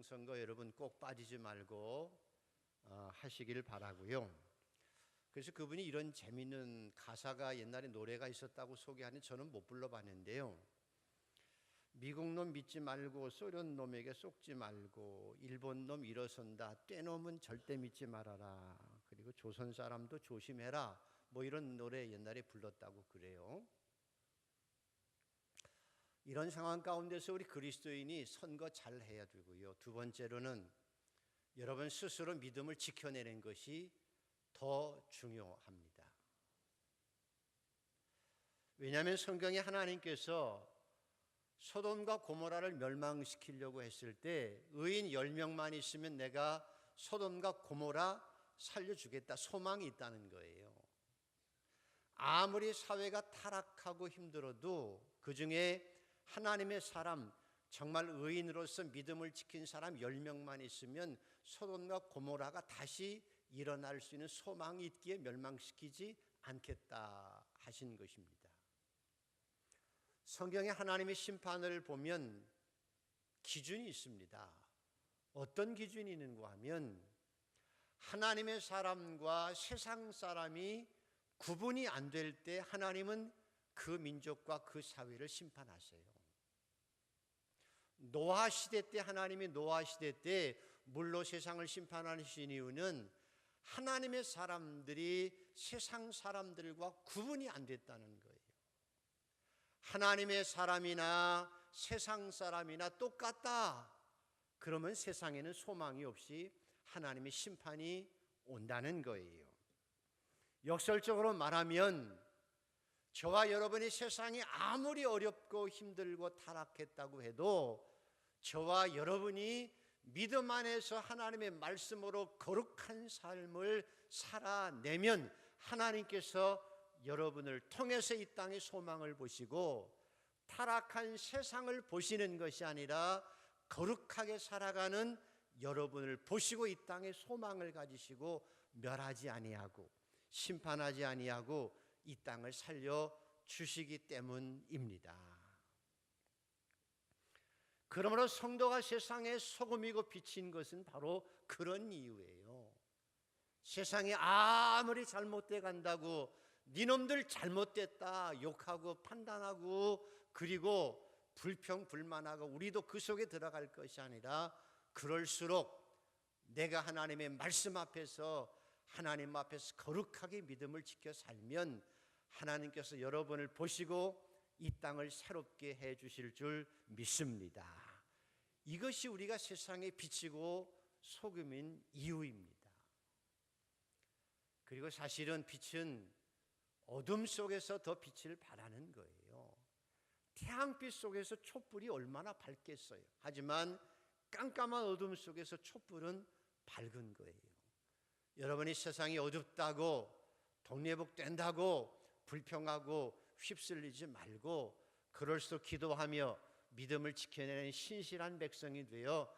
대통령선거 여러분 꼭 빠지지 말고 하시길 바라고요. 그래서 그분이 이런 재미있는 가사가 옛날에 노래가 있었다고 소개하는 저는 못 불러봤는데요. 미국 놈 믿지 말고 소련 놈에게 속지 말고 일본 놈 일어선다 떼놈은 절대 믿지 말아라 그리고 조선 사람도 조심해라 뭐 이런 노래 옛날에 불렀다고 그래요. 이런 상황 가운데서 우리 그리스도인이 선거 잘 해야 되고요. 두 번째로는 여러분 스스로 믿음을 지켜내는 것이 더 중요합니다. 왜냐하면 성경에 하나님께서 소돔과 고모라를 멸망시키려고 했을 때 의인 10명만 있으면 내가 소돔과 고모라 살려주겠다 소망이 있다는 거예요. 아무리 사회가 타락하고 힘들어도 그중에 하나님의 사람 정말 의인으로서 믿음을 지킨 사람 10명만 있으면 소돔과 고모라가 다시 일어날 수 있는 소망이 있기에 멸망시키지 않겠다 하신 것입니다. 성경에 하나님의 심판을 보면 기준이 있습니다. 어떤 기준이 있는가 하면 하나님의 사람과 세상 사람이 구분이 안 될 때 하나님은 그 민족과 그 사회를 심판하세요. 노아 시대 때 하나님이 노아 시대 때 물로 세상을 심판하신 이유는 하나님의 사람들이 세상 사람들과 구분이 안 됐다는 거예요. 하나님의 사람이나 세상 사람이나 똑같다. 그러면 세상에는 소망이 없이 하나님의 심판이 온다는 거예요. 역설적으로 말하면 저와 여러분이 세상이 아무리 어렵고 힘들고 타락했다고 해도 저와 여러분이 믿음 안에서 하나님의 말씀으로 거룩한 삶을 살아내면 하나님께서 여러분을 통해서 이 땅의 소망을 보시고 타락한 세상을 보시는 것이 아니라 거룩하게 살아가는 여러분을 보시고 이 땅에 소망을 가지시고 멸하지 아니하고 심판하지 아니하고 이 땅을 살려주시기 때문입니다. 그러므로 성도가 세상의 소금이고 빛인 것은 바로 그런 이유예요. 세상이 아무리 잘못돼 간다고 니놈들 잘못됐다 욕하고 판단하고 그리고 불평불만하고 우리도 그 속에 들어갈 것이 아니라 그럴수록 내가 하나님의 말씀 앞에서 하나님 앞에서 거룩하게 믿음을 지켜 살면 하나님께서 여러분을 보시고 이 땅을 새롭게 해 주실 줄 믿습니다. 이것이 우리가 세상에 비치고 소금인 이유입니다. 그리고 사실은 빛은 어둠 속에서 더 빛을 발하는 거예요. 태양빛 속에서 촛불이 얼마나 밝겠어요. 하지만 깜깜한 어둠 속에서 촛불은 밝은 거예요. 여러분이 세상이 어둡다고 동네북된다고 불평하고 휩쓸리지 말고 그럴수록 기도하며 믿음을 지켜내는 신실한 백성이 되어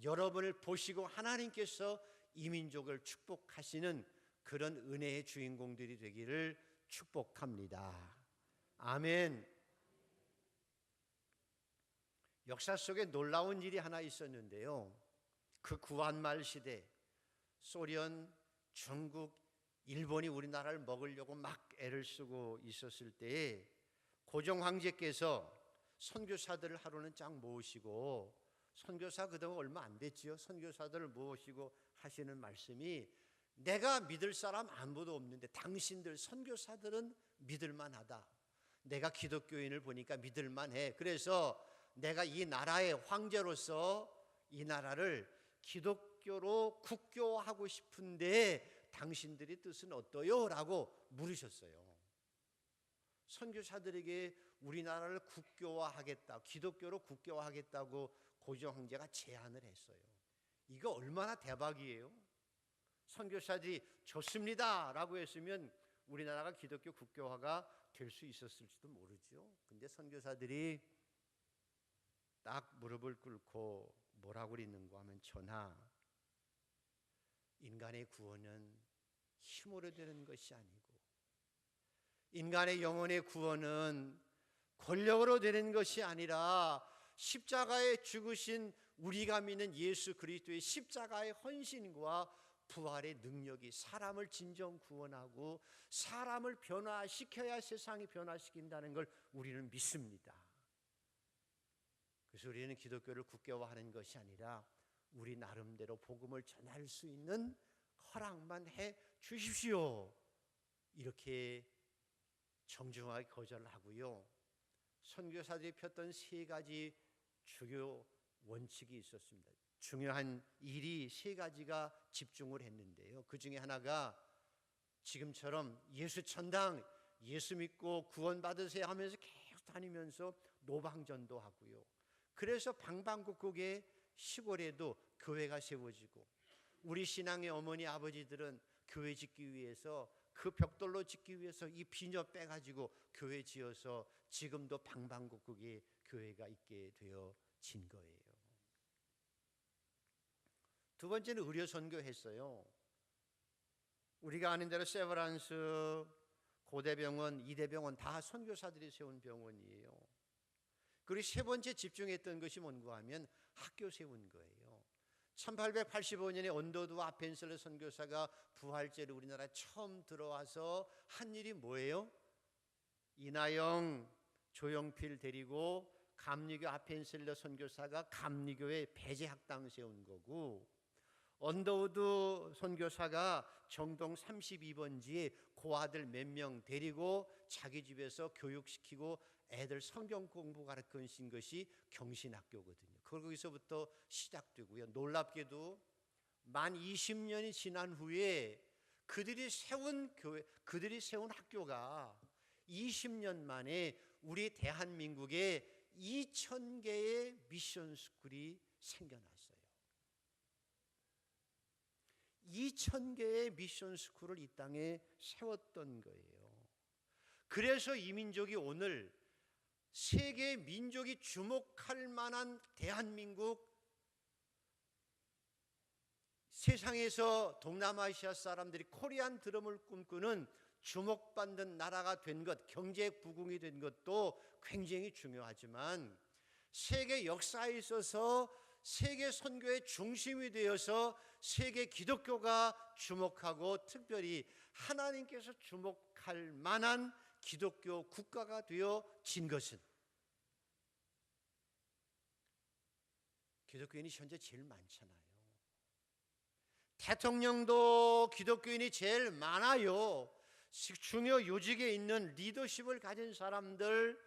여러분을 보시고 하나님께서 이 민족을 축복하시는 그런 은혜의 주인공들이 되기를 축복합니다. 아멘. 역사 속에 놀라운 일이 하나 있었는데요. 그 구한말 시대 소련, 중국, 일본이 우리나라를 먹으려고 막 애를 쓰고 있었을 때에 고종 황제께서 선교사들을 하루는 쫙 모으시고 선교사 그동안 얼마 안 됐지요. 선교사들을 모으시고 하시는 말씀이 내가 믿을 사람 아무도 없는데 당신들 선교사들은 믿을만하다. 내가 기독교인을 보니까 믿을만해. 그래서 내가 이 나라의 황제로서 이 나라를 기독교로 국교화하고 싶은데 당신들의 뜻은 어떠요? 라고 물으셨어요. 선교사들에게 우리나라를 국교화하겠다, 기독교로 국교화하겠다고 고종 황제가 제안을 했어요. 이거 얼마나 대박이에요. 선교사들이 좋습니다 라고 했으면 우리나라가 기독교 국교화가 될 수 있었을지도 모르죠. 근데 선교사들이 딱 무릎을 꿇고 뭐라고 그랬는가 하면 전하, 인간의 구원은 힘으로 되는 것이 아니고 인간의 영혼의 구원은 권력으로 되는 것이 아니라 십자가에 죽으신 우리가 믿는 예수 그리스도의 십자가의 헌신과 부활의 능력이 사람을 진정 구원하고 사람을 변화시켜야 세상이 변화시킨다는 걸 우리는 믿습니다. 그래서 우리는 기독교를 국교화하는 것이 아니라 우리 나름대로 복음을 전할 수 있는 허락만 해 주십시오. 이렇게 정중하게 거절을 하고요. 선교사들이 폈던 세 가지 주요 원칙이 있었습니다. 중요한 일이 세 가지가 집중을 했는데요. 그 중에 하나가 지금처럼 예수 천당, 예수 믿고 구원받으세요 하면서 계속 다니면서 노방전도 하고요. 그래서 방방곡곡의 시골에도 교회가 세워지고 우리 신앙의 어머니 아버지들은 교회 짓기 위해서 그 벽돌로 짓기 위해서 이 비녀 빼가지고 교회 지어서 지금도 방방곡곡에 교회가 있게 되어진 거예요. 두 번째는 의료 선교했어요. 우리가 아는 대로 세브란스, 고대병원, 이대병원 다 선교사들이 세운 병원이에요. 그리고 세 번째 집중했던 것이 뭔가 하면 학교 세운 거예요. 1885년에 언더두 아펜셀러 선교사가 부활제로 우리나라에 처음 들어와서 한 일이 뭐예요? 이나영, 조용필 데리고 감리교 아펜셀러 선교사가 감리교의 배제학당 세운 거고, 언더우드 선교사가 정동 32번지에 고아들 몇 명 데리고 자기 집에서 교육시키고 애들 성경 공부 가르치신 것이 경신학교거든요. 거기서부터 시작되고요. 놀랍게도 만 20년이 지난 후에 그들이 세운 교회, 그들이 세운 학교가 20년 만에 우리 대한민국에 2,000개의 미션 스쿨이 생겨났어요. 2,000개의 미션 스쿨을 이 땅에 세웠던 거예요. 그래서 이 민족이 오늘 세계 민족이 주목할 만한 대한민국, 세상에서 동남아시아 사람들이 코리안 드럼을 꿈꾸는 주목받는 나라가 된 것, 경제 부흥이 된 것도 굉장히 중요하지만 세계 역사에 있어서 세계 선교의 중심이 되어서 세계 기독교가 주목하고 특별히 하나님께서 주목할 만한 기독교 국가가 되어진 것은 기독교인이 현재 제일 많잖아요. 대통령도 기독교인이 제일 많아요. 중요 요직에 있는 리더십을 가진 사람들,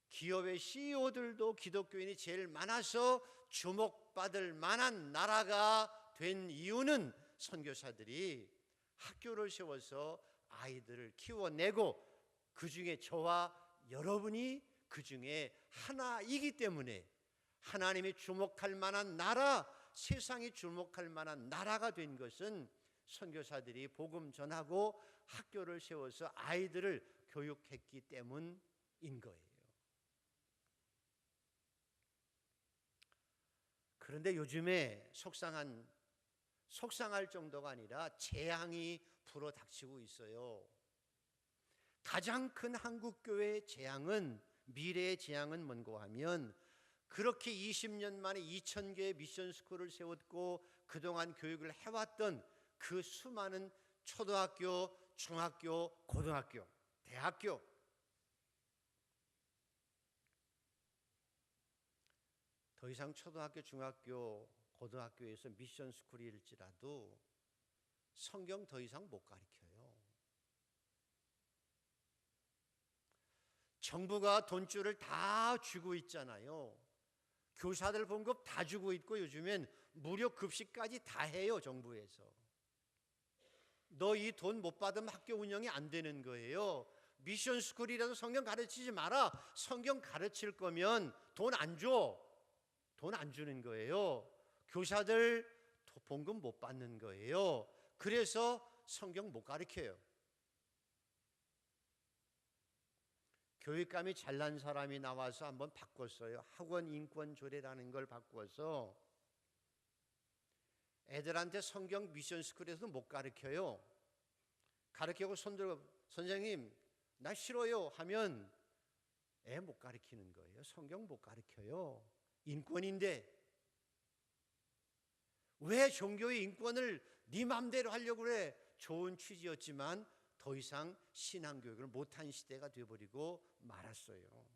기업의 CEO들도 기독교인이 제일 많아서 주목받을 만한 나라가 된 이유는 선교사들이 학교를 세워서 아이들을 키워내고 그 중에 저와 여러분이 그 중에 하나이기 때문에 하나님이 주목할 만한 나라, 세상이 주목할 만한 나라가 된 것은 선교사들이 복음 전하고 학교를 세워서 아이들을 교육했기 때문인 거예요. 그런데 요즘에 속상할 정도가 아니라 재앙이 불어닥치고 있어요. 가장 큰 한국교회의 재앙은, 미래의 재앙은 뭔가 하면 그렇게 20년 만에 2,000개의 미션 스쿨을 세웠고 그동안 교육을 해왔던 그 수많은 초등학교, 중학교, 고등학교, 대학교, 더 이상 초등학교, 중학교, 고등학교에서 미션 스쿨일지라도 성경 더 이상 못 가르쳐요. 정부가 돈줄을 다 주고 있잖아요. 교사들 봉급 다 주고 있고 요즘엔 무료 급식까지 다 해요, 정부에서. 너 이 돈 못 받으면 학교 운영이 안 되는 거예요. 미션 스쿨이라도 성경 가르치지 마라. 성경 가르칠 거면 돈 안 줘. 돈 안 주는 거예요. 교사들 봉급 못 받는 거예요. 그래서 성경 못 가르쳐요. 교육감이 잘난 사람이 나와서 한번 바꿨어요. 학원 인권 조례라는 걸 바꿔서 애들한테 성경 미션 스쿨에서도 못 가르쳐요. 가르치고 손들고 선생님 나 싫어요 하면 애 못 가르치는 거예요. 성경 못 가르쳐요. 인권인데. 왜 종교의 인권을 네 맘대로 하려고 그래? 좋은 취지였지만 더 이상 신앙교육을 못한 시대가 되어버리고 말았어요.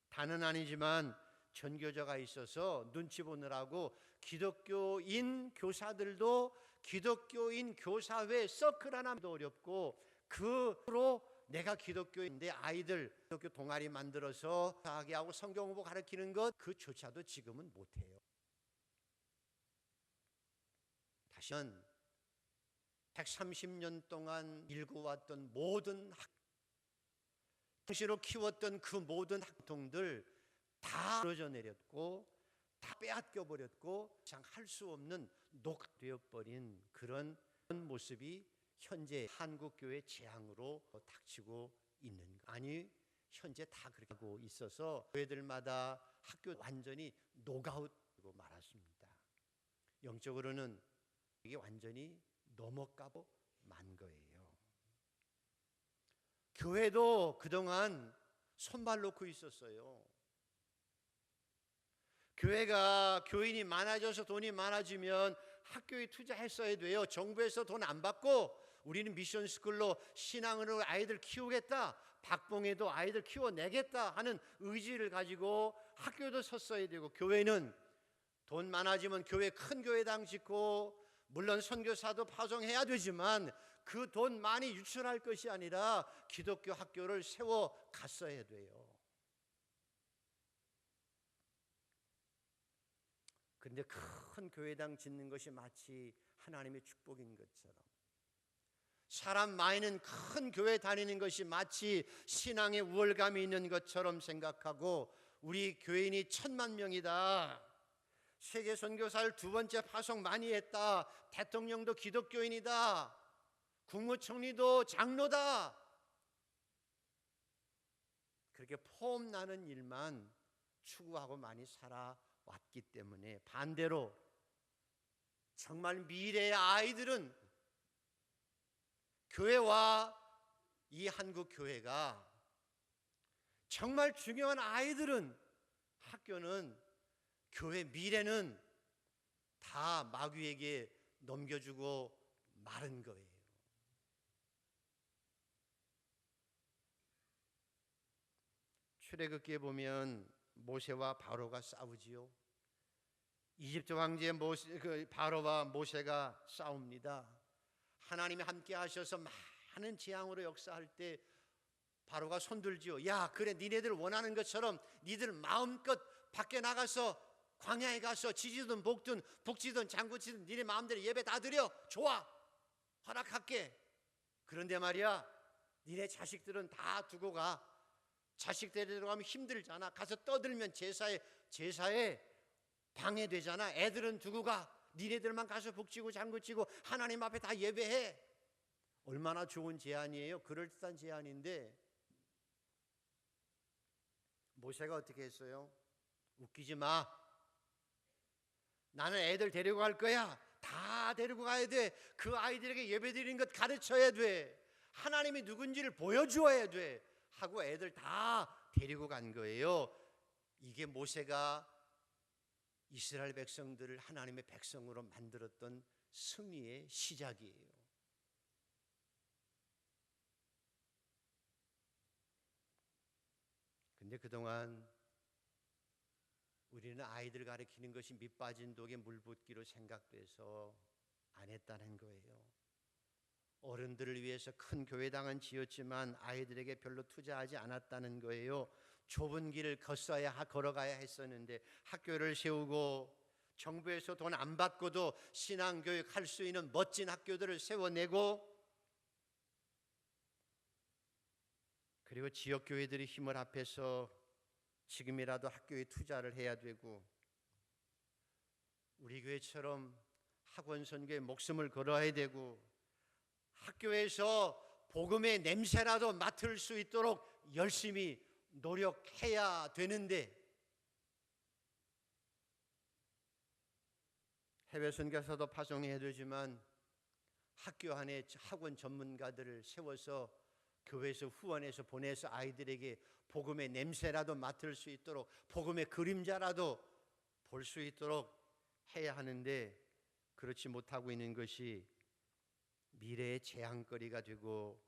다는 아니지만 전교조가 있어서 눈치 보느라고 기독교인 교사들도 기독교인 교사회 서클 하나도 어렵고, 그로 내가 기독교인데 아이들 기독교 동아리 만들어서 하게 하고 성경 공부 가르치는 것, 그조차도 지금은 못해요. 다시는 130년 동안 일구왔던 모든 당시로 키웠던 그 모든 학통들 다 떨어져 내렸고 다 빼앗겨 버렸고 그냥 할 수 없는 녹되어 버린 그런 모습이 현재 한국교회 재앙으로 닥치고 있는 거. 아니, 현재 다 그렇게 하고 있어서 교회들마다 학교 완전히 녹아웃되고 말았습니다. 영적으로는 이게 완전히 넘어가고 만 거예요. 교회도 그동안 손발 놓고 있었어요. 교회가 교인이 많아져서 돈이 많아지면 학교에 투자했어야 돼요. 정부에서 돈 안 받고 우리는 미션 스쿨로 신앙으로 아이들 키우겠다, 박봉에도 아이들 키워내겠다 하는 의지를 가지고 학교도 섰어야 되고, 교회는 돈 많아지면 교회 큰 교회당 짓고 물론 선교사도 파송해야 되지만 그 돈 많이 유출할 것이 아니라 기독교 학교를 세워 갔어야 돼요. 그런데 큰 교회당 짓는 것이 마치 하나님의 축복인 것처럼, 사람 많이는 큰 교회 다니는 것이 마치 신앙의 우월감이 있는 것처럼 생각하고, 우리 교인이 1000만 명이다, 세계 선교사를 2번째 파송 많이 했다, 대통령도 기독교인이다, 국무총리도 장로다, 그렇게 폼나는 일만 추구하고 많이 살아왔기 때문에, 반대로 정말 미래의 아이들은 교회와 이 한국 교회가 정말 중요한 아이들은, 학교는, 교회 미래는 다 마귀에게 넘겨주고 마른 거예요. 출애굽기에 보면 모세와 바로가 싸우지요. 이집트 황제 바로와 모세가 싸웁니다. 하나님이 함께 하셔서 많은 재앙으로 역사할 때 바로가 손들지요. 야, 그래, 니네들 원하는 것처럼 니들 마음껏 밖에 나가서 광야에 가서 지지든 볶든 북지든 장구치든 니네 마음대로 예배 다 드려. 좋아, 허락할게. 그런데 말이야, 니네 자식들은 다 두고 가. 자식 데리러 가면 힘들잖아. 가서 떠들면 제사에 방해되잖아. 애들은 두고 가. 니네들만 가서 북치고 장구치고 하나님 앞에 다 예배해. 얼마나 좋은 제안이에요. 그럴듯한 제안인데 모세가 어떻게 했어요? 웃기지 마. 나는 애들 데리고 갈 거야. 다 데리고 가야 돼. 그 아이들에게 예배 드리는 것 가르쳐야 돼. 하나님이 누군지를 보여주어야 돼 하고 애들 다 데리고 간 거예요. 이게 모세가 이스라엘 백성들을 하나님의 백성으로 만들었던 승리의 시작이에요. 근데 그동안 우리는 아이들 가르치는 것이 밑빠진 독에 물 붓기로 생각돼서 안 했다는 거예요. 어른들을 위해서 큰 교회당은 지었지만 아이들에게 별로 투자하지 않았다는 거예요. 좁은 길을 걸어가야 했었는데 학교를 세우고 정부에서 돈 안 받고도 신앙교육 할 수 있는 멋진 학교들을 세워내고, 그리고 지역교회들이 힘을 합해서 지금이라도 학교에 투자를 해야 되고, 우리 교회처럼 학원 선교에 목숨을 걸어야 되고, 학교에서 복음의 냄새라도 맡을 수 있도록 열심히 노력해야 되는데, 해외 선교사도 파송해야 되지만 학교 안에 학원 전문가들을 세워서 교회에서 후원해서 보내서 아이들에게 복음의 냄새라도 맡을 수 있도록, 복음의 그림자라도 볼 수 있도록 해야 하는데 그렇지 못하고 있는 것이 미래의 재앙거리가 되고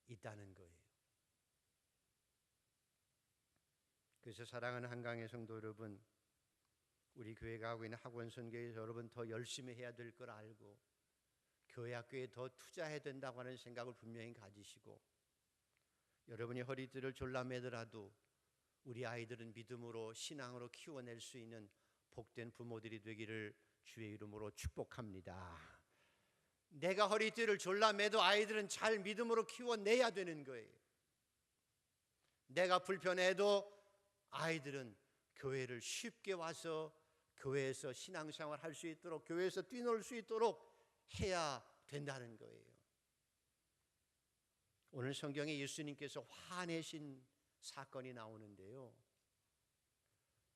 있다는 거예요. 그래서 사랑하는 한강의 성도 여러분, 우리 교회가 하고 있는 학원 선교에서 여러분 더 열심히 해야 될 걸 알고 교회 학교에 더 투자해야 된다고 하는 생각을 분명히 가지시고, 여러분이 허리띠를 졸라매더라도 우리 아이들은 믿음으로 신앙으로 키워낼 수 있는 복된 부모들이 되기를 주의 이름으로 축복합니다. 내가 허리띠를 졸라매도 아이들은 잘 믿음으로 키워내야 되는 거예요. 내가 불편해도 아이들은 교회를 쉽게 와서 교회에서 신앙생활 할 수 있도록, 교회에서 뛰놀 수 있도록 해야 된다는 거예요. 오늘 성경에 예수님께서 화내신 사건이 나오는데요,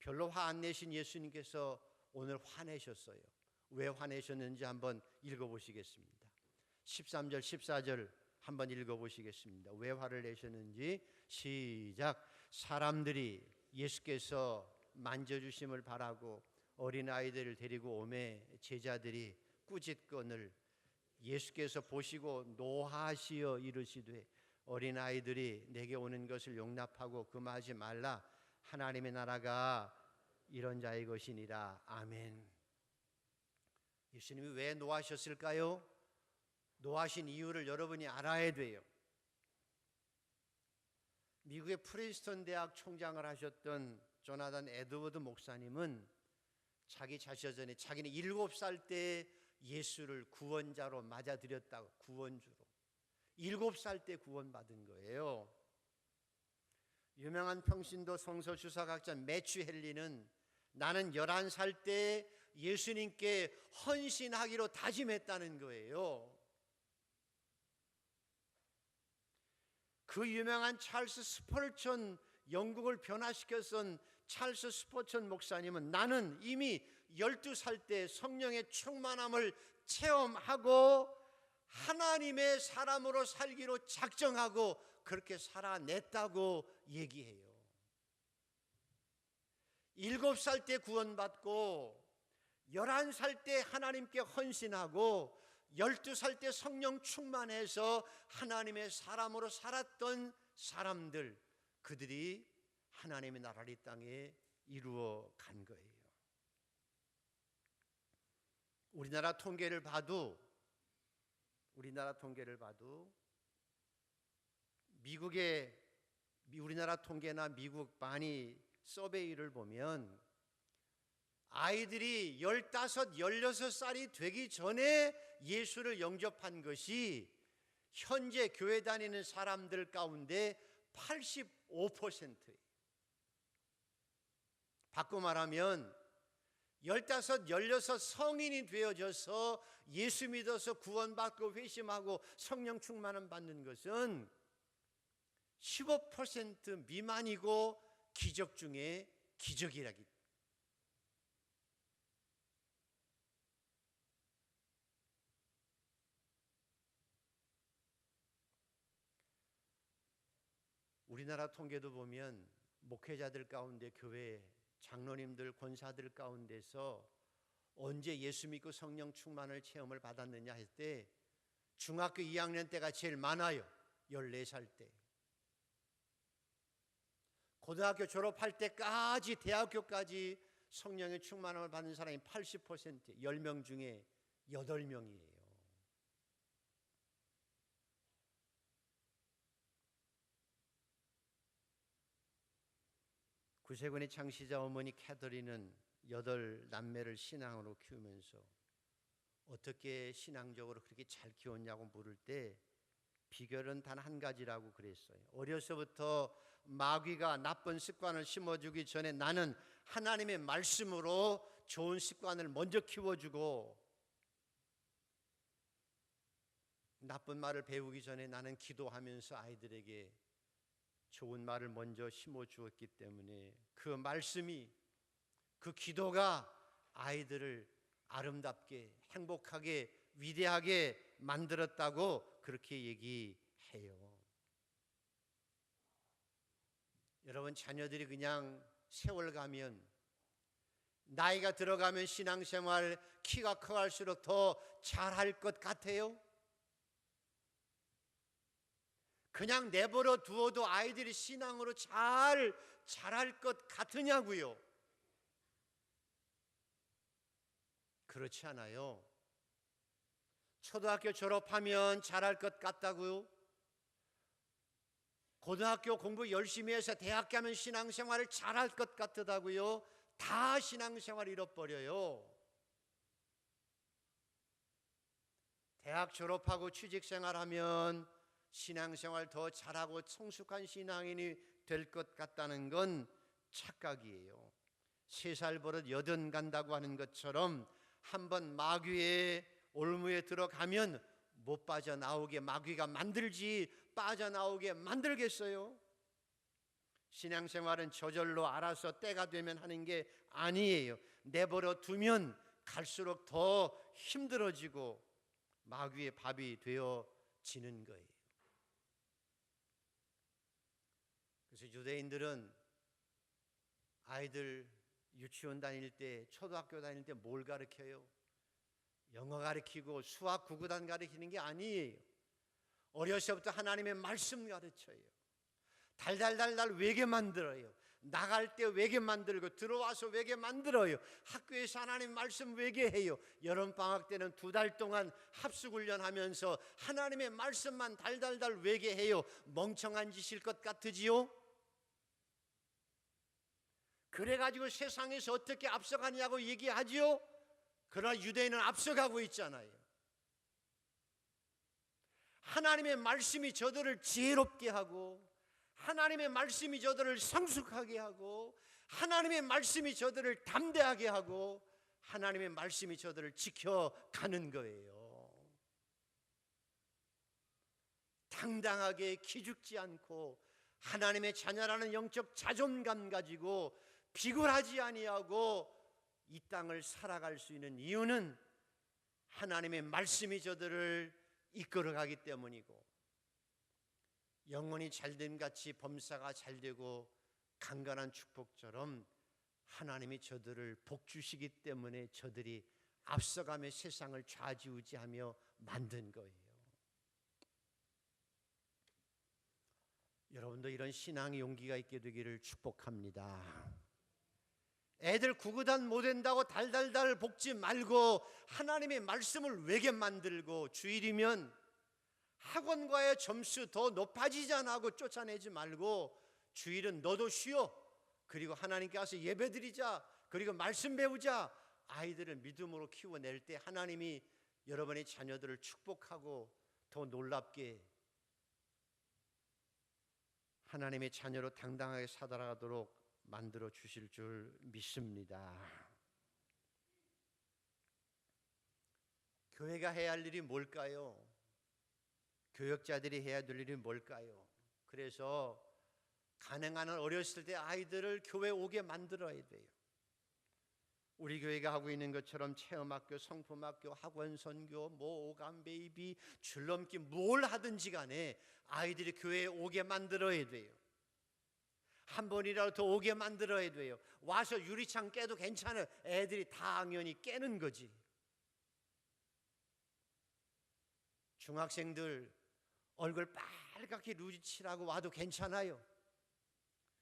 별로 화 안 내신 예수님께서 오늘 화내셨어요. 왜 화내셨는지 한번 읽어보시겠습니다. 13절 14절 한번 읽어보시겠습니다. 왜 화를 내셨는지 시작. 사람들이 예수께서 만져주심을 바라고 어린아이들을 데리고 오매 제자들이 꾸짖거늘 예수께서 보시고 노하시어 이르시되 어린아이들이 내게 오는 것을 용납하고 금하지 말라. 하나님의 나라가 이런 자의 것이니라. 아멘. 예수님이 왜 노하셨을까요? 노하신 이유를 여러분이 알아야 돼요. 미국의 프린스턴 대학 총장을 하셨던 조나단 에드워드 목사님은 자기 자서전에 자기는 7살 때 예수를 구원자로 맞아들였다고, 구원주로 7살 때 구원받은 거예요. 유명한 평신도 성서주석학자 매튜 헨리는 나는 11살 때 예수님께 헌신하기로 다짐했다는 거예요. 그 유명한 찰스 스펄전, 영국을 변화시켰던 찰스 스펄전 목사님은 나는 이미 12살 때 성령의 충만함을 체험하고 하나님의 사람으로 살기로 작정하고 그렇게 살아냈다고 얘기해요. 7살 때 구원받고 11살 때 하나님께 헌신하고 12살 때 성령 충만해서 하나님의 사람으로 살았던 사람들, 그들이 하나님의 나라를 이 땅에 이루어 간 거예요. 우리나라 통계를 봐도 우리나라 통계나 미국 바니 서베이를 보면 아이들이 15, 16살이 되기 전에 예수를 영접한 것이 현재 교회 다니는 사람들 가운데 85%예요. 바꿔 말하면 15, 16 성인이 되어져서 예수 믿어서 구원받고 회심하고 성령 충만을 받는 것은 15% 미만이고 기적 중에 기적이라기. 우리나라 통계도 보면 목회자들 가운데, 교회 장로님들, 권사들 가운데서 언제 예수 믿고 성령 충만을 체험을 받았느냐 할 때 중학교 2학년 때가 제일 많아요. 14살 때. 고등학교 졸업할 때까지, 대학교까지 성령의 충만함을 받는 사람이 80%, 10명 중에 8명이에요. 구세군의 창시자 어머니 캐더린은 8남매를 신앙으로 키우면서 어떻게 신앙적으로 그렇게 잘 키웠냐고 물을 때 비결은 단 한 가지라고 그랬어요. 어려서부터 마귀가 나쁜 습관을 심어주기 전에 나는 하나님의 말씀으로 좋은 습관을 먼저 키워주고, 나쁜 말을 배우기 전에 나는 기도하면서 아이들에게 좋은 말을 먼저 심어주었기 때문에 그 말씀이, 그 기도가 아이들을 아름답게, 행복하게, 위대하게 만들었다고 그렇게 얘기해요. 여러분, 자녀들이 그냥 세월 가면 나이가 들어가면 신앙생활 키가 커갈수록 더 잘할 것 같아요? 그냥 내버려 두어도 아이들이 신앙으로 잘할 것 같으냐고요? 그렇지 않아요. 초등학교 졸업하면 잘할 것 같다고요? 고등학교 공부 열심히 해서 대학 가면 신앙생활을 잘할 것 같다고요? 다 신앙생활 잃어버려요. 대학 졸업하고 취직생활하면 신앙생활 더 잘하고 성숙한 신앙인이 될 것 같다는 건 착각이에요. 3살 버릇 80 간다고 하는 것처럼 한번 마귀의 올무에 들어가면 못 빠져나오게 마귀가 만들지 빠져나오게 만들겠어요? 신앙생활은 저절로 알아서 때가 되면 하는 게 아니에요. 내버려 두면 갈수록 더 힘들어지고 마귀의 밥이 되어지는 거예요. 그래서 유대인들은 아이들 유치원 다닐 때, 초등학교 다닐 때 뭘 가르쳐요? 영어 가르치고 수학 구구단 가르치는 게 아니에요. 어려서부터 하나님의 말씀 가르쳐요. 달달달달 외게 만들어요. 나갈 때 외게 만들고 들어와서 외게 만들어요. 학교에서 하나님 말씀 외게 해요. 여름방학 때는 2달 동안 합숙훈련하면서 하나님의 말씀만 달달달 외게 해요. 멍청한 짓일 것 같으지요? 그래가지고 세상에서 어떻게 앞서가냐고 얘기하지요? 그러나 유대인은 앞서가고 있잖아요. 하나님의 말씀이 저들을 지혜롭게 하고 하나님의 말씀이 저들을 성숙하게 하고 하나님의 말씀이 저들을 담대하게 하고 하나님의 말씀이 저들을 지켜가는 거예요. 당당하게 기죽지 않고 하나님의 자녀라는 영적 자존감 가지고 비굴하지 아니하고 이 땅을 살아갈 수 있는 이유는 하나님의 말씀이 저들을 이끌어가기 때문이고 영혼이 잘됨 같이 범사가 잘되고 강건한 축복처럼 하나님이 저들을 복주시기 때문에 저들이 앞서가며 세상을 좌지우지하며 만든 거예요. 여러분도 이런 신앙의 용기가 있게 되기를 축복합니다. 애들 구구단 못 된다고 달달달 볶지 말고 하나님의 말씀을 외게 만들고 주일이면 학원과의 점수 더 높아지잖아 하고 쫓아내지 말고 주일은 너도 쉬어. 그리고 하나님께 와서 예배드리자. 그리고 말씀 배우자. 아이들을 믿음으로 키워낼 때 하나님이 여러분의 자녀들을 축복하고 더 놀랍게 하나님의 자녀로 당당하게 살아가도록 만들어 주실 줄 믿습니다. 교회가 해야 할 일이 뭘까요? 교역자들이 해야 될 일이 뭘까요? 그래서 가능한 한 어렸을 때 아이들을 교회 오게 만들어야 돼요. 우리 교회가 하고 있는 것처럼 체험학교, 성품학교, 학원 선교, 오감 베이비, 줄넘기 뭘 하든지 간에 아이들이 교회에 오게 만들어야 돼요. 한 번이라도 더 오게 만들어야 돼요. 와서 유리창 깨도 괜찮아요. 애들이 당연히 깨는 거지. 중학생들 얼굴 빨갛게 루지 칠하고 와도 괜찮아요.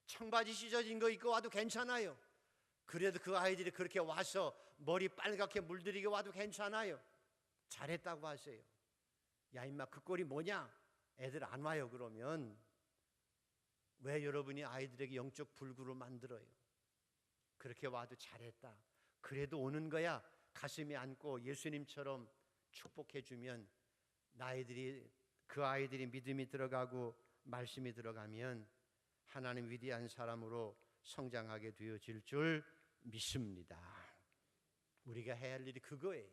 청바지 찢어진 거 입고 와도 괜찮아요. 그래도 그 아이들이 그렇게 와서 머리 빨갛게 물들이게 와도 괜찮아요. 잘했다고 하세요. 야 임마 그 꼴이 뭐냐? 애들 안 와요. 그러면 왜 여러분이 아이들에게 영적 불구를 만들어요? 그렇게 와도 잘했다. 그래도 오는 거야. 가슴에 안고 예수님처럼 축복해 주면 그 아이들이 믿음이 들어가고 말씀이 들어가면 하나님 위대한 사람으로 성장하게 되어질 줄 믿습니다. 우리가 해야 할 일이 그거예요.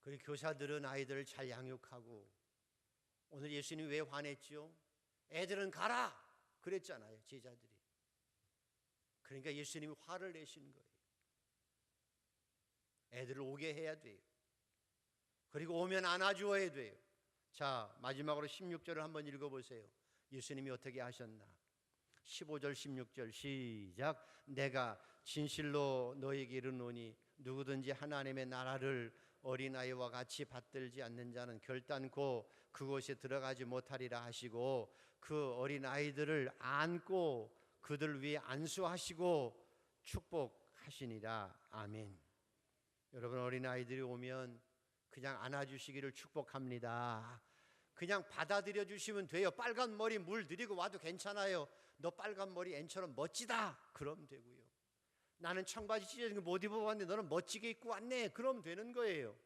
그리고 교사들은 아이들을 잘 양육하고 오늘 예수님이 왜 화냈죠? 애들은 가라 그랬잖아요. 제자들이. 그러니까 예수님이 화를 내신 거예요. 애들을 오게 해야 돼요. 그리고 오면 안아주어야 돼요. 자, 마지막으로 16절을 한번 읽어보세요. 예수님이 어떻게 하셨나? 15절 16절 시작. 내가 진실로 너에게 이르노니 누구든지 하나님의 나라를 어린아이와 같이 받들지 않는 자는 결단코 그곳에 들어가지 못하리라 하시고, 그 어린아이들을 안고 그들 위에 안수하시고 축복하시니라. 아멘. 여러분, 어린아이들이 오면 그냥 안아주시기를 축복합니다. 그냥 받아들여 주시면 돼요. 빨간 머리 물 들이고 와도 괜찮아요. 너 빨간 머리 앤처럼 멋지다, 그럼 되고요. 나는 청바지 찢어진 거 못 입어봤는데 너는 멋지게 입고 왔네, 그럼 되는 거예요.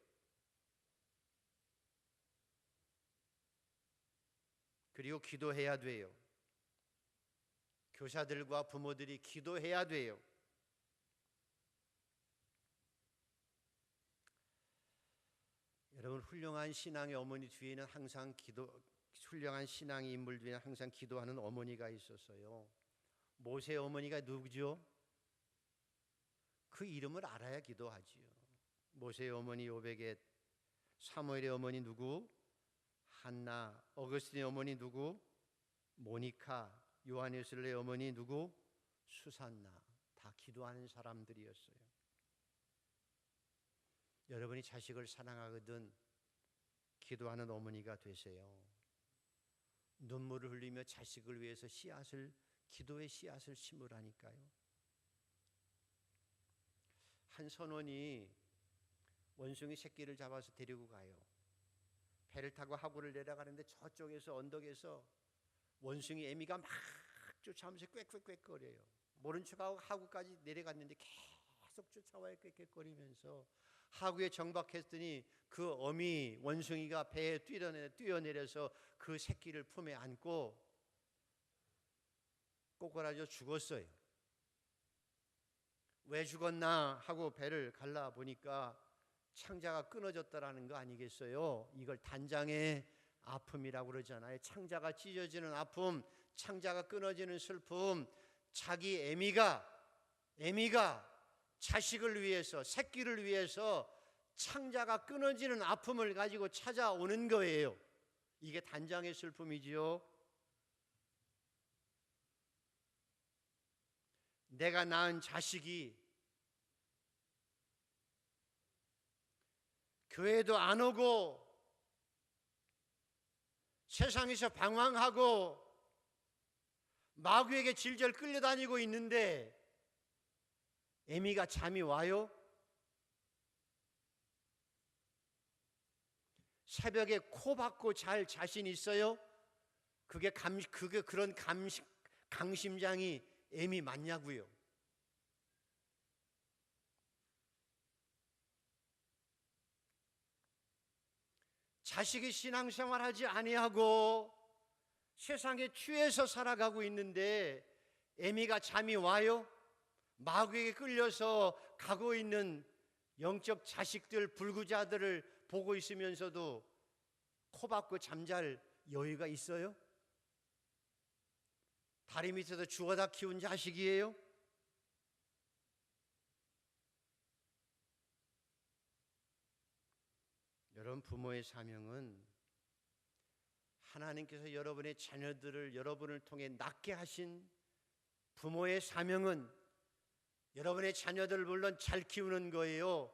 그리고 기도해야 돼요. 교사들과 부모들이 기도해야 돼요. 여러분, 훌륭한 신앙의 어머니 뒤에는 항상 훌륭한 신앙의 인물 뒤에는 항상 기도하는 어머니가 있었어요. 모세 어머니가 누구죠? 그 이름을 알아야 기도하지요. 모세의 어머니 요베겟, 사무엘의 어머니 누구? 한나. 어거스틴의 어머니 누구? 모니카. 요한예술의 어머니 누구? 수산나. 다 기도하는 사람들이었어요. 여러분이 자식을 사랑하거든 기도하는 어머니가 되세요. 눈물을 흘리며 자식을 위해서 기도의 씨앗을 심으라니까요. 한 선원이 원숭이 새끼를 잡아서 데리고 가요. 배를 타고 하구를 내려가는데 저쪽에서 언덕에서 원숭이 애미가 막 쫓아오면서 꽥꽥꽥거려요. 모른 척하고 하구까지 내려갔는데 계속 쫓아와요. 꽥꽥거리면서. 하구에 정박했더니 그 어미 원숭이가 배에 뛰어내려서 그 새끼를 품에 안고 꼬꾸라져 죽었어요. 왜 죽었나 하고 배를 갈라보니까 창자가 끊어졌다라는 거 아니겠어요? 이걸 단장의 아픔이라고 그러잖아요. 창자가 찢어지는 아픔, 창자가 끊어지는 슬픔. 자기 애미가 자식을 위해서, 새끼를 위해서 창자가 끊어지는 아픔을 가지고 찾아오는 거예요. 이게 단장의 슬픔이지요. 내가 낳은 자식이 교회도 안 오고 세상에서 방황하고 마귀에게 질질 끌려다니고 있는데 애미가 잠이 와요? 새벽에 코 박고 잘 자신 있어요? 그게 그런 강심장이 애미 맞냐고요? 자식이 신앙생활하지 아니하고 세상에 취해서 살아가고 있는데 애미가 잠이 와요? 마귀에게 끌려서 가고 있는 영적 자식들, 불구자들을 보고 있으면서도 코 박고 잠잘 여유가 있어요? 다리 밑에서 주워다 키운 자식이에요? 여러분, 부모의 사명은 하나님께서 여러분의 자녀들을 여러분을 통해 낳게 하신 부모의 사명은 여러분의 자녀들을 물론 잘 키우는 거예요.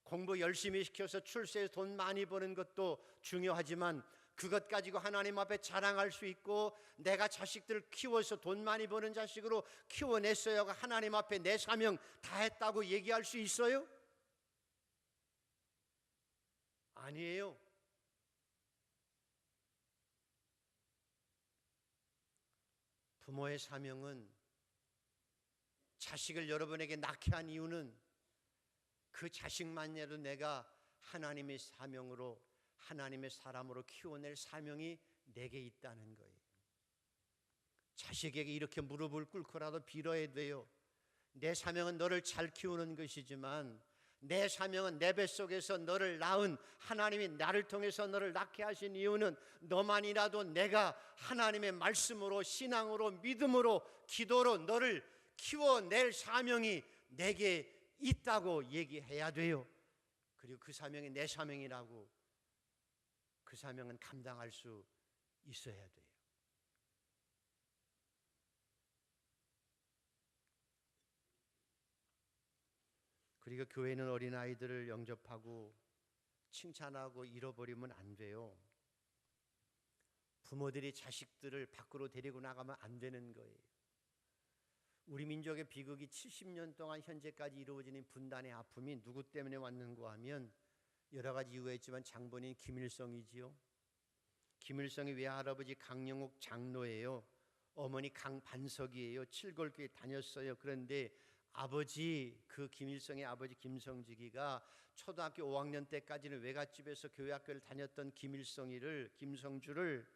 공부 열심히 시켜서 출세해서 돈 많이 버는 것도 중요하지만 그것 가지고 하나님 앞에 자랑할 수 있고 내가 자식들을 키워서 돈 많이 버는 자식으로 키워냈어요. 하나님 앞에 내 사명 다 했다고 얘기할 수 있어요? 아니에요. 부모의 사명은 자식을 여러분에게 낳게 한 이유는 그 자식만이라도 내가 하나님의 사명으로 하나님의 사람으로 키워낼 사명이 내게 있다는 거예요. 자식에게 이렇게 무릎을 꿇고라도 빌어야 돼요. 내 사명은 너를 잘 키우는 것이지만 내 사명은 내 뱃속에서 너를 낳은 하나님이 나를 통해서 너를 낳게 하신 이유는 너만이라도 내가 하나님의 말씀으로 신앙으로 믿음으로 기도로 너를 키워낼 사명이 내게 있다고 얘기해야 돼요. 그리고 그 사명이 내 사명이라고 그 사명은 감당할 수 있어야 돼요. 우리가 교회는 어린아이들을 영접하고 칭찬하고 잃어버리면 안 돼요. 부모들이 자식들을 밖으로 데리고 나가면 안 되는 거예요. 우리 민족의 비극이 70년 동안 현재까지 이루어지는 분단의 아픔이 누구 때문에 왔는가 하면 여러 가지 이유가 있지만 장본인 김일성이지요. 김일성의 외할아버지 강영욱 장로예요. 어머니 강반석이에요. 칠골교에 다녔어요. 그런데 아버지, 그 김일성의 아버지 김성직이가 초등학교 5학년 때까지는 외갓집에서 교회학교를 다녔던 김성주를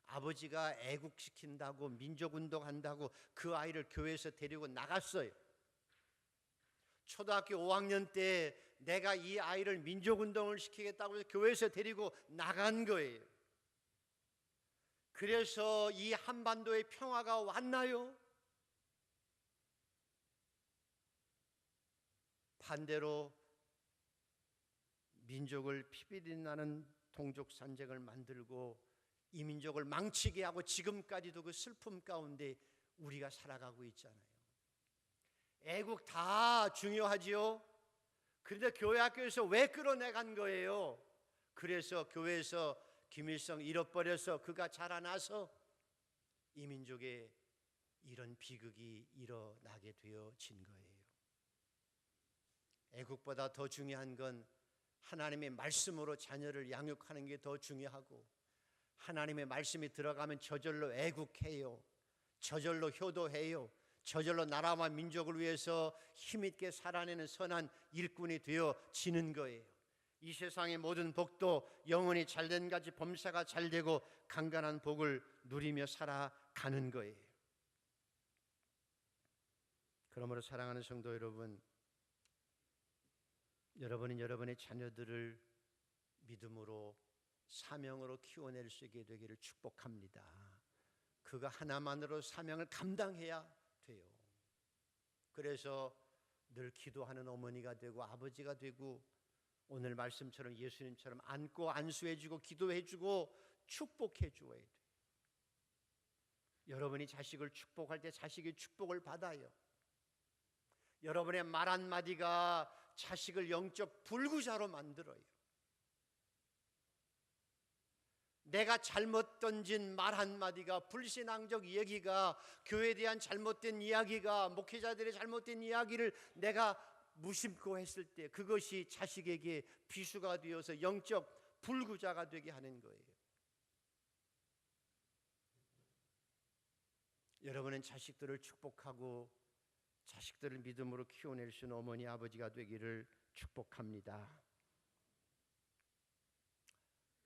아버지가 애국시킨다고 민족운동한다고 그 아이를 교회에서 데리고 나갔어요. 초등학교 5학년 때 내가 이 아이를 민족운동을 시키겠다고 해서 교회에서 데리고 나간 거예요. 그래서 이 한반도의 평화가 왔나요? 반대로 민족을 피비린나는 동족산쟁을 만들고 이 민족을 망치게 하고 지금까지도 그 슬픔 가운데 우리가 살아가고 있잖아요. 애국 다 중요하지요. 그런데 교회 학교에서 왜 끌어내간 거예요? 그래서 교회에서 김일성 잃어버려서 그가 자라나서 이 민족에 이런 비극이 일어나게 되어진 거예요. 애국보다 더 중요한 건 하나님의 말씀으로 자녀를 양육하는 게 더 중요하고, 하나님의 말씀이 들어가면 저절로 애국해요. 저절로 효도해요. 저절로 나라와 민족을 위해서 힘있게 살아내는 선한 일꾼이 되어지는 거예요. 이 세상의 모든 복도 영혼이 잘된 같이 범사가 잘되고 강간한 복을 누리며 살아가는 거예요. 그러므로 사랑하는 성도 여러분, 여러분은 여러분의 자녀들을 믿음으로 사명으로 키워낼 수 있게 되기를 축복합니다. 그가 하나만으로 사명을 감당해야 돼요. 그래서 늘 기도하는 어머니가 되고 아버지가 되고, 오늘 말씀처럼 예수님처럼 안고 안수해주고 기도해주고 축복해주어야 돼요. 여러분이 자식을 축복할 때 자식이 축복을 받아요. 여러분의 말 한마디가 자식을 영적 불구자로 만들어요. 내가 잘못 던진 말 한마디가, 불신앙적 얘기가, 교회에 대한 잘못된 이야기가, 목회자들의 잘못된 이야기를 내가 무심코 했을 때 그것이 자식에게 비수가 되어서 영적 불구자가 되게 하는 거예요. 여러분은 자식들을 축복하고 자식들을 믿음으로 키워낼 수 있는 어머니 아버지가 되기를 축복합니다.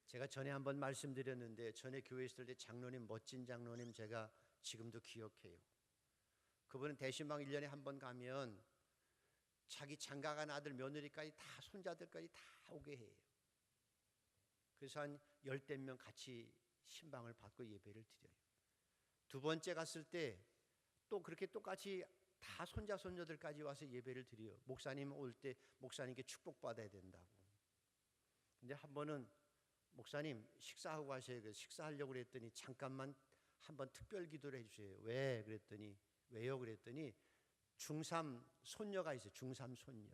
제가 전에 한번 말씀드렸는데, 전에 교회 있을 때 장로님, 멋진 장로님 제가 지금도 기억해요. 그분은 대신방 1년에 한 번 가면 자기 장가간 아들 며느리까지 다, 손자들까지 다 오게 해요. 그래서 한 10대 명 같이 신방을 받고 예배를 드려요. 두 번째 갔을 때 또 그렇게 똑같이 다 손자 손녀들까지 와서 예배를 드려요. 목사님 올 때 목사님께 축복받아야 된다고. 근데 한 번은 목사님 식사하고 가셔야 돼요. 식사하려고 그랬더니 잠깐만 한번 특별 기도를 해주세요. 왜? 그랬더니 왜요? 그랬더니 중3 손녀가 있어요. 중3 손녀.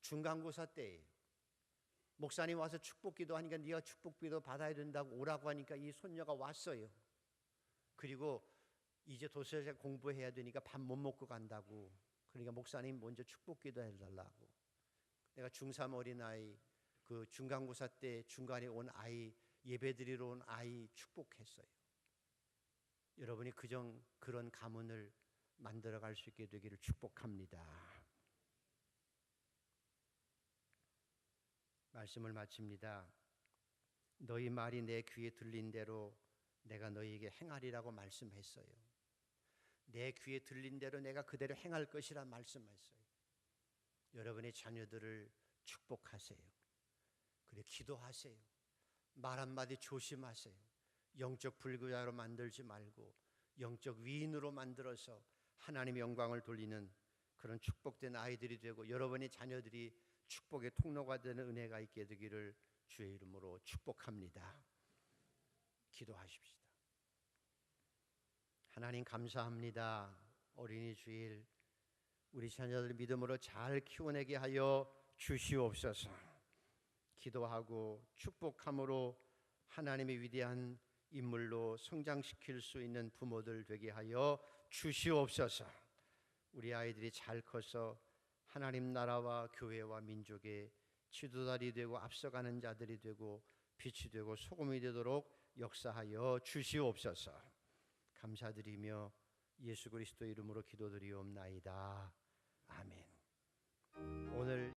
중간고사 때예요. 목사님 와서 축복 기도하니까 네가 축복 기도 받아야 된다고 오라고 하니까 이 손녀가 왔어요. 그리고 이제 도서관 공부해야 되니까 밥 못 먹고 간다고. 그러니까 목사님 먼저 축복 기도 해달라고. 내가 중3 어린아이, 그 중간고사 때 중간에 온 아이, 예배드리러 온 아이 축복했어요. 여러분이 그런 가문을 만들어갈 수 있게 되기를 축복합니다. 말씀을 마칩니다. 너희 말이 내 귀에 들린 대로 내가 너희에게 행하리라고 말씀했어요. 내 귀에 들린 대로 내가 그대로 행할 것이라 말씀했어요. 여러분의 자녀들을 축복하세요. 그리고 기도하세요. 말 한마디 조심하세요. 영적 불구자로 만들지 말고 영적 위인으로 만들어서 하나님의 영광을 돌리는 그런 축복된 아이들이 되고, 여러분의 자녀들이 축복의 통로가 되는 은혜가 있게 되기를 주의 이름으로 축복합니다. 기도하십시다. 하나님 감사합니다. 어린이 주일 우리 자녀들 믿음으로 잘 키워내게 하여 주시옵소서. 기도하고 축복함으로 하나님의 위대한 인물로 성장시킬 수 있는 부모들 되게 하여 주시옵소서. 우리 아이들이 잘 커서 하나님 나라와 교회와 민족의 지도자들이 되고 앞서가는 자들이 되고 빛이 되고 소금이 되도록 역사하여 주시옵소서. 감사드리며 예수 그리스도 이름으로 기도드리옵나이다. 아멘. 오늘